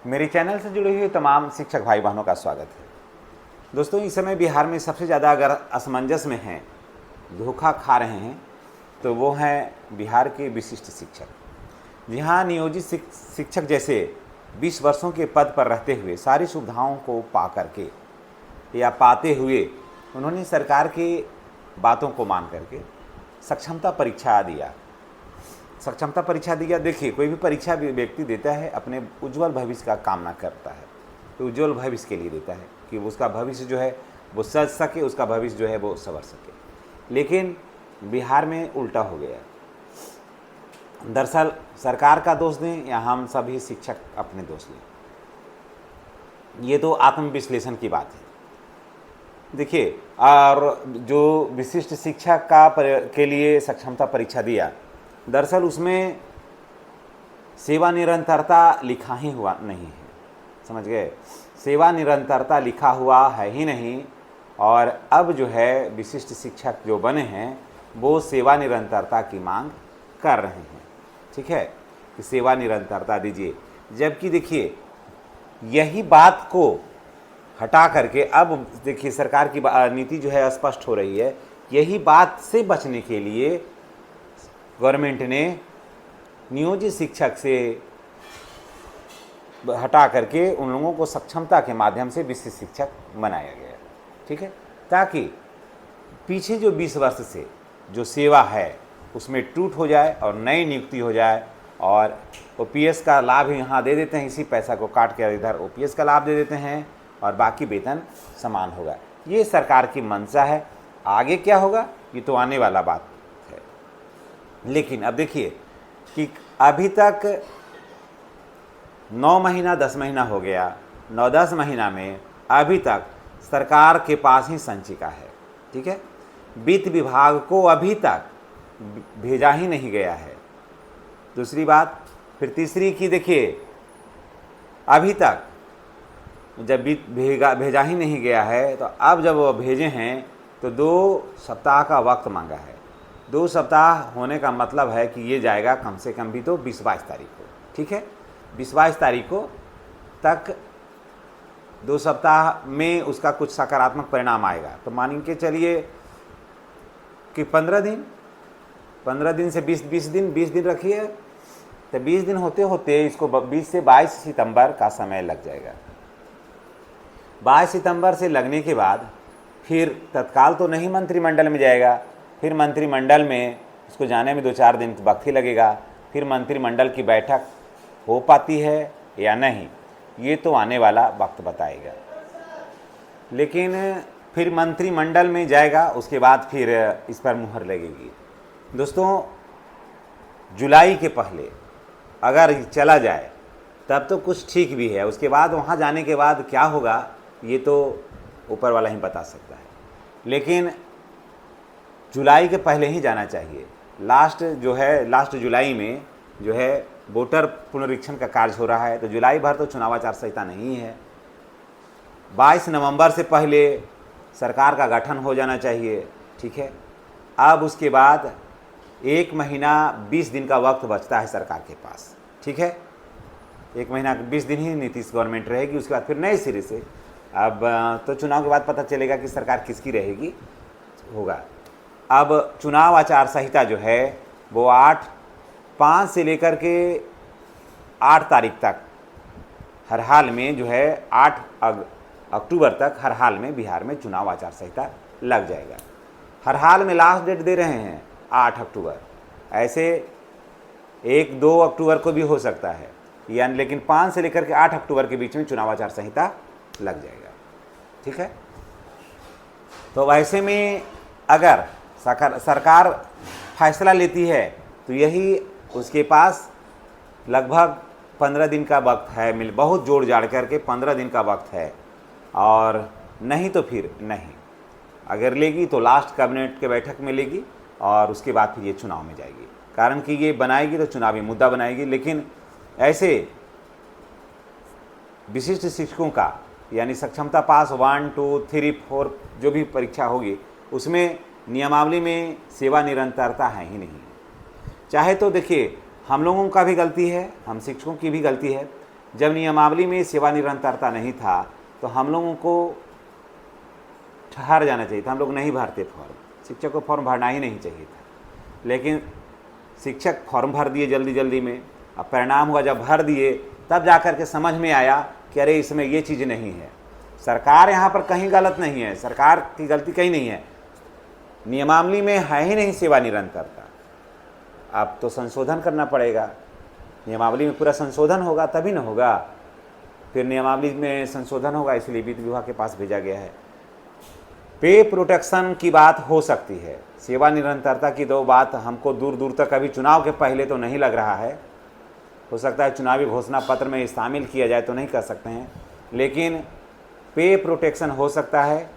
मेरे चैनल से जुड़े हुए तमाम शिक्षक भाई बहनों का स्वागत है। दोस्तों, इस समय बिहार में सबसे ज़्यादा अगर असमंजस में हैं, धोखा खा रहे हैं, तो वो हैं बिहार के विशिष्ट शिक्षक। जी हाँ, नियोजित शिक्षक जैसे 20 वर्षों के पद पर रहते हुए सारी सुविधाओं को पा करके या पाते हुए उन्होंने सरकार की बातों को मान करके सक्षमता परीक्षा दिया। सक्षमता परीक्षा दिया। देखिए, कोई भी परीक्षा व्यक्ति देता है अपने उज्जवल भविष्य का कामना करता है, तो उज्जवल भविष्य के लिए देता है कि उसका भविष्य जो है वो सज सके, उसका भविष्य जो है वो संवर सके। लेकिन बिहार में उल्टा हो गया। दरअसल सरकार का दोष दें या हम सभी शिक्षक अपने दोष लें, ये तो आत्मविश्लेषण की बात है। देखिए, और जो विशिष्ट शिक्षक के लिए सक्षमता परीक्षा दिया, दरअसल उसमें सेवा निरंतरता लिखा ही हुआ नहीं है। समझ गए? सेवा निरंतरता लिखा हुआ है ही नहीं। और अब जो है विशिष्ट शिक्षक जो बने हैं वो सेवा निरंतरता की मांग कर रहे हैं। ठीक है, कि सेवा निरंतरता दीजिए। जबकि देखिए, यही बात को हटा करके अब देखिए सरकार की नीति जो है स्पष्ट हो रही है। यही बात से बचने के लिए गवर्नमेंट ने नियोजित शिक्षक से हटा करके उन लोगों को सक्षमता के माध्यम से विशिष्ट शिक्षक बनाया गया। ठीक है, ताकि पीछे जो 20 वर्ष से जो सेवा है उसमें टूट हो जाए और नई नियुक्ति हो जाए। और ओपीएस का लाभ यहाँ दे देते हैं, इसी पैसा को काट कर इधर ओपीएस का लाभ दे देते हैं और बाकी वेतन समान होगा। ये सरकार की मंशा है। आगे क्या होगा ये तो आने वाला बात है। लेकिन अब देखिए कि अभी तक 9 महीना 10 महीना हो गया। 9-10 महीना में अभी तक सरकार के पास ही संचिका है। ठीक है, वित्त विभाग को अभी तक भेजा ही नहीं गया है। दूसरी बात, फिर तीसरी की देखिए, अभी तक जब भेजा ही नहीं गया है, तो अब जब वो भेजे हैं तो 2 सप्ताह का वक्त मांगा है। 2 सप्ताह होने का मतलब है कि ये जाएगा कम से कम भी तो 20-22 तारीख को। ठीक है, 20-22 तारीख को तक 2 सप्ताह में उसका कुछ सकारात्मक परिणाम आएगा। तो मान के चलिए कि 15 दिन से 20 दिन रखिए, तो 20 दिन होते होते इसको 20 से 22 सितंबर का समय लग जाएगा। 22 सितंबर से लगने के बाद फिर तत्काल तो नहीं मंत्रिमंडल में जाएगा। फिर मंत्रिमंडल में उसको जाने में 2-4 दिन वक्त ही लगेगा। फिर मंत्रिमंडल की बैठक हो पाती है या नहीं, ये तो आने वाला वक्त बताएगा। लेकिन फिर मंत्रिमंडल में जाएगा, उसके बाद फिर इस पर मुहर लगेगी। दोस्तों, जुलाई के पहले अगर चला जाए तब तो कुछ ठीक भी है। उसके बाद वहाँ जाने के बाद क्या होगा ये तो ऊपर वाला ही बता सकता है। लेकिन जुलाई के पहले ही जाना चाहिए। लास्ट जुलाई में जो है वोटर पुनरीक्षण का कार्य हो रहा है, तो जुलाई भर तो चुनाव आचार संहिता नहीं है। 22 नवंबर से पहले सरकार का गठन हो जाना चाहिए। ठीक है, अब उसके बाद 1 महीना 20 दिन का वक्त बचता है सरकार के पास। ठीक है, 1 महीना 20 दिन ही नीतीश गवर्नमेंट रहेगी। उसके बाद फिर नए सिरे से अब तो चुनाव के बाद पता चलेगा कि सरकार किसकी रहेगी होगा। अब चुनाव आचार संहिता जो है वो 5 से लेकर के 8 तारीख तक हर हाल में जो है 8 अक्टूबर तक हर हाल में बिहार में चुनाव आचार संहिता लग जाएगा। हर हाल में लास्ट डेट दे रहे हैं 8 अक्टूबर। ऐसे 1-2 अक्टूबर को भी हो सकता है, यानी लेकिन 5 से लेकर के 8 अक्टूबर के बीच में चुनाव आचार संहिता लग जाएगा। ठीक है, तो वैसे में अगर सरकार फैसला लेती है तो यही उसके पास लगभग 15 दिन का वक्त है। बहुत जोड़ जाड़ करके 15 दिन का वक्त है। और नहीं तो फिर नहीं, अगर लेगी तो लास्ट कैबिनेट के बैठक में लेगी और उसके बाद फिर ये चुनाव में जाएगी। कारण कि ये बनाएगी तो चुनावी मुद्दा बनाएगी। लेकिन ऐसे विशिष्ट शिक्षकों का यानी सक्षमता पास 1, 2, 3, 4 जो भी परीक्षा होगी उसमें नियमावली में सेवा निरंतरता है ही नहीं। चाहे तो देखिए हम लोगों का भी गलती है, हम शिक्षकों की भी गलती है, जब नियमावली में सेवा निरंतरता नहीं था तो हम लोगों को ठहर जाना चाहिए था, हम लोग नहीं भरते फॉर्म। शिक्षक को फॉर्म भरना ही नहीं चाहिए था, लेकिन शिक्षक फॉर्म भर दिए जल्दी जल्दी में। अब परिणाम हुआ जब भर दिए तब जा कर के समझ में आया कि अरे इसमें ये चीज़ नहीं है। सरकार यहाँ पर कहीं गलत नहीं है, सरकार की गलती कहीं नहीं है, नियमावली में है ही नहीं सेवा निरंतरता। अब तो संशोधन करना पड़ेगा, नियमावली में पूरा संशोधन होगा तभी न होगा, फिर नियमावली में संशोधन होगा, इसलिए वित्त विभाग के पास भेजा गया है। पे प्रोटेक्शन की बात हो सकती है, सेवा निरंतरता की तो बात हमको दूर दूर तक अभी चुनाव के पहले तो नहीं लग रहा है। हो सकता है चुनावी घोषणा पत्र में शामिल किया जाए तो नहीं कर सकते हैं, लेकिन पे प्रोटेक्शन हो सकता है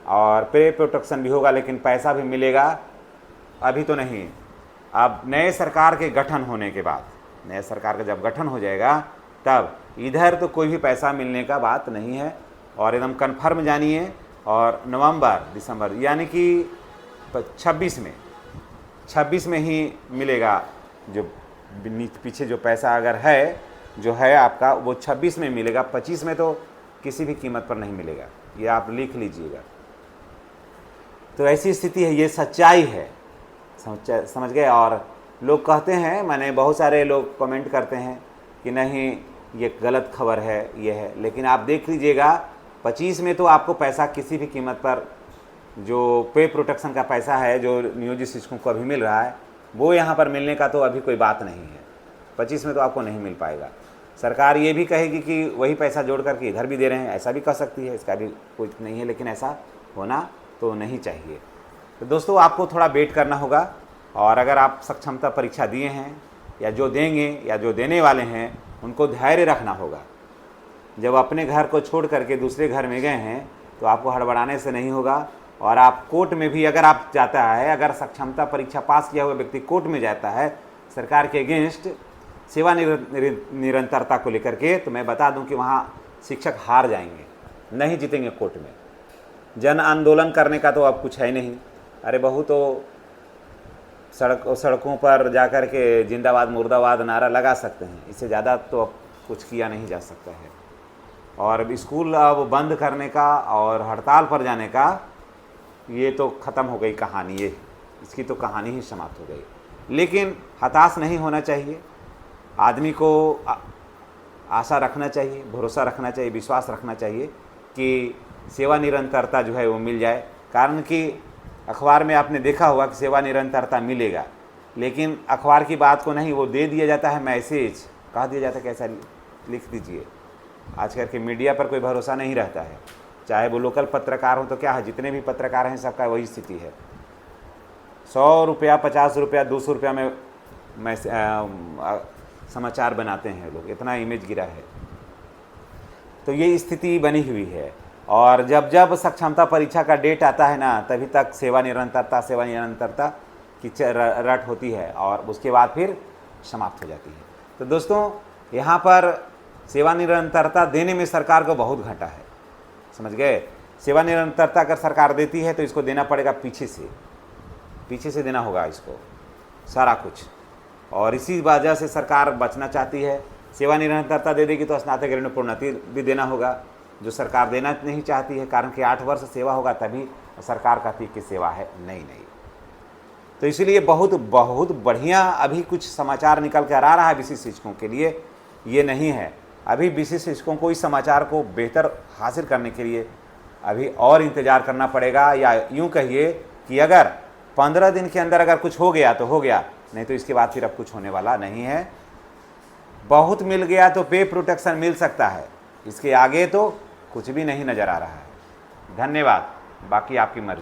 और पे प्रोटेक्शन भी होगा, लेकिन पैसा भी मिलेगा, अभी तो नहीं। अब नए सरकार के गठन होने के बाद, नए सरकार का जब गठन हो जाएगा तब इधर तो कोई भी पैसा मिलने का बात नहीं है, और एकदम कन्फर्म जानिए। और नवंबर दिसंबर यानी कि 26 में ही मिलेगा। जो पीछे जो पैसा अगर है जो है आपका वो 26 में मिलेगा, 25 में तो किसी भी कीमत पर नहीं मिलेगा, ये आप लिख लीजिएगा। तो ऐसी स्थिति है, ये सच्चाई है, समझ गए। और लोग कहते हैं, मैंने बहुत सारे लोग कमेंट करते हैं कि नहीं ये गलत खबर है, ये है, लेकिन आप देख लीजिएगा 25 में तो आपको पैसा किसी भी कीमत पर, जो पे प्रोटेक्शन का पैसा है जो नियोजित शिक्षकों को अभी मिल रहा है, वो यहाँ पर मिलने का तो अभी कोई बात नहीं है। 25 में तो आपको नहीं मिल पाएगा। सरकार ये भी कहेगी कि वही पैसा जोड़ करके इधर भी दे रहे हैं, ऐसा भी कर सकती है, इसका भी कुछ नहीं है, लेकिन ऐसा होना तो नहीं चाहिए। तो दोस्तों आपको थोड़ा वेट करना होगा, और अगर आप सक्षमता परीक्षा दिए हैं या जो देंगे या जो देने वाले हैं उनको धैर्य रखना होगा। जब अपने घर को छोड़ करके दूसरे घर में गए हैं तो आपको हड़बड़ाने से नहीं होगा। और आप कोर्ट में भी अगर आप जाता है, अगर सक्षमता परीक्षा पास किया हुआ व्यक्ति कोर्ट में जाता है सरकार के अगेंस्ट सेवा निरंतरता को लेकर के, तो मैं बता दूं कि वहाँ शिक्षक हार जाएंगे, नहीं जीतेंगे कोर्ट में। जन आंदोलन करने का तो अब कुछ है नहीं। अरे बहु तो सड़कों पर जाकर के जिंदाबाद मुर्दाबाद नारा लगा सकते हैं, इससे ज़्यादा तो अब कुछ किया नहीं जा सकता है। और स्कूल अब बंद करने का और हड़ताल पर जाने का, ये तो ख़त्म हो गई कहानी, ये इसकी तो कहानी ही समाप्त हो गई। लेकिन हताश नहीं होना चाहिए, आदमी को आशा रखना चाहिए, भरोसा रखना चाहिए, विश्वास रखना चाहिए कि सेवा निरंतरता जो है वो मिल जाए। कारण कि अखबार में आपने देखा होगा कि सेवा निरंतरता मिलेगा, लेकिन अखबार की बात को नहीं, वो दे दिया जाता है मैसेज, कह दिया जाता है कि ऐसा लिख दीजिए। आज करके मीडिया पर कोई भरोसा नहीं रहता है, चाहे वो लोकल पत्रकार हो तो क्या है, जितने भी पत्रकार हैं सबका वही स्थिति है। 100 रुपया, 50 रुपया, 200 रुपया में समाचार बनाते हैं लोग, इतना इमेज गिरा है। तो ये स्थिति बनी हुई है। और जब जब सक्षमता परीक्षा का डेट आता है ना, तभी तक सेवा निरंतरता की रट होती है और उसके बाद फिर समाप्त हो जाती है। तो दोस्तों यहाँ पर सेवा निरंतरता देने में सरकार को बहुत घाटा है, समझ गए। सेवा निरंतरता अगर सरकार देती है तो इसको देना पड़ेगा पीछे से देना होगा इसको सारा कुछ, और इसी वजह से सरकार बचना चाहती है। सेवा निरंतरता दे देगी तो स्नातक ग्रेड में प्रोन्नति भी देना होगा, जो सरकार देना नहीं चाहती है, कारण कि 8 वर्ष सेवा होगा तभी सरकार कहती है कि सेवा है, नहीं। तो इसीलिए बहुत बढ़िया अभी कुछ समाचार निकल कर आ रहा है विशिष्ट शिक्षकों के लिए, ये नहीं है। अभी विशिष्ट शिक्षकों को इस समाचार को बेहतर हासिल करने के लिए अभी और इंतज़ार करना पड़ेगा, या यूँ कहिए कि अगर 15 दिन के अंदर अगर कुछ हो गया तो हो गया, नहीं तो इसके बाद फिर अब कुछ होने वाला नहीं है। बहुत मिल गया तो पे प्रोटेक्शन मिल सकता है, इसके आगे तो कुछ भी नहीं नज़र आ रहा है। धन्यवाद, बाकी आपकी मर्जी।